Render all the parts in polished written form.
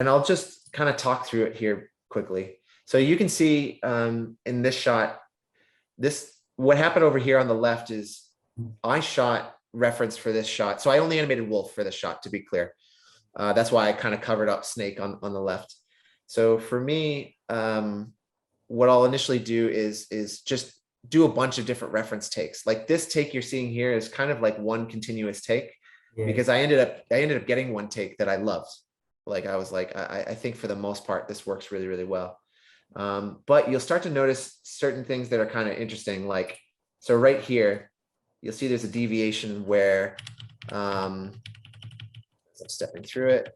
And I'll just kind of talk through it here quickly. So you can see in this shot, what happened over here on the left is I shot reference for this shot. So I only animated wolf for this shot, to be clear. That's why I kind of covered up snake on the left. So for me, what I'll initially do is just do a bunch of different reference takes. Like this take you're seeing here is kind of like one continuous take, because Yes. I ended up getting one take that I loved. Like I was like, I think for the most part, this works really, really well. But you'll start to notice certain things that are kind of interesting. Like, so right here, you'll see there's a deviation where, as I'm stepping through it,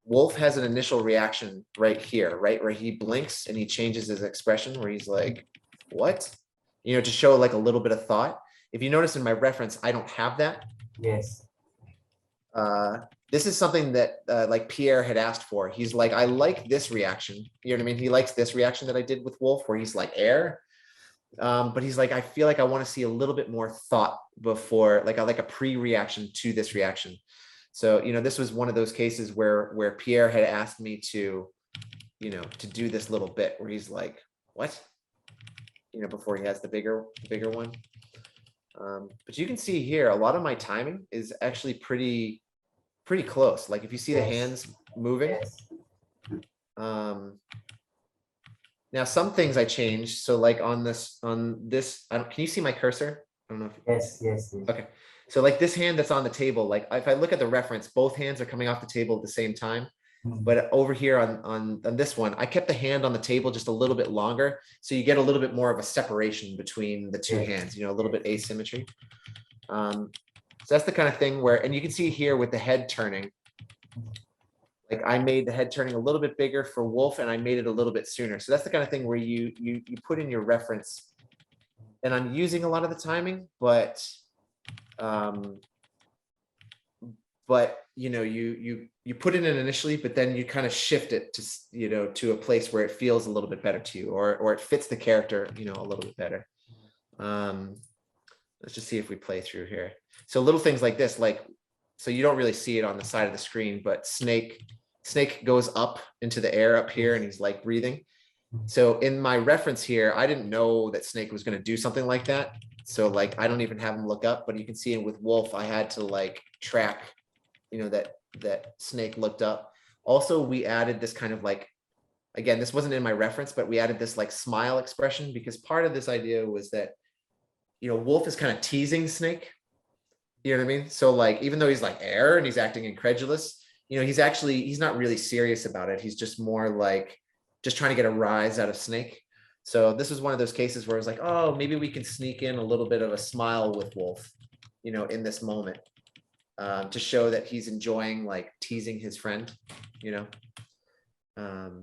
Wolf has an initial reaction right here, right? Where he blinks and he changes his expression where he's like, what? You know, to show like a little bit of thought. If you notice in my reference, I don't have that. Yes. This is something that like Pierre had asked for. He's like, I like this reaction. You know what I mean? He likes this reaction that I did with Wolf where he's like air. But he's like, I feel like I want to see a little bit more thought before, like I like a pre-reaction to this reaction. So, you know, this was one of those cases where Pierre had asked me to, you know, to do this little bit where he's like, what? You know, before he has the bigger one. But you can see here, a lot of my timing is actually pretty close. Like if you see the Yes. hands moving, Yes. now some things I changed. So like on this, can you see my cursor? I don't know if Yes. Yes. Yes. okay. So like this hand that's on the table, like if I look at the reference, both hands are coming off the table at the same time. But over here on this one, I kept the hand on the table just a little bit longer. So you get a little bit more of a separation between the two Yes. hands, you know, a little bit asymmetry. So that's the kind of thing where, and you can see here with the head turning, like I made the head turning a little bit bigger for Wolf and I made it a little bit sooner. So that's the kind of thing where you put in your reference, and I'm using a lot of the timing, but you know, you put it in initially, but then you kind of shift it to, you know, to a place where it feels a little bit better to you, or it fits the character, you know, a little bit better. Let's just see if we play through here. So little things like this, like, so you don't really see it on the side of the screen, but Snake goes up into the air up here and he's like breathing. So in my reference here, I didn't know that Snake was going to do something like that. So like, I don't even have him look up, but you can see it with Wolf, I had to like track, you know, that Snake looked up. Also, we added this kind of like, again, this wasn't in my reference, but we added this like smile expression, because part of this idea was that, you know, Wolf is kind of teasing Snake. You know what I mean? So like, even though he's like air and he's acting incredulous, you know, he's not really serious about it. He's just more like, just trying to get a rise out of Snake. So this was one of those cases where I was like, oh, maybe we can sneak in a little bit of a smile with Wolf, you know, in this moment, to show that he's enjoying like teasing his friend, you know.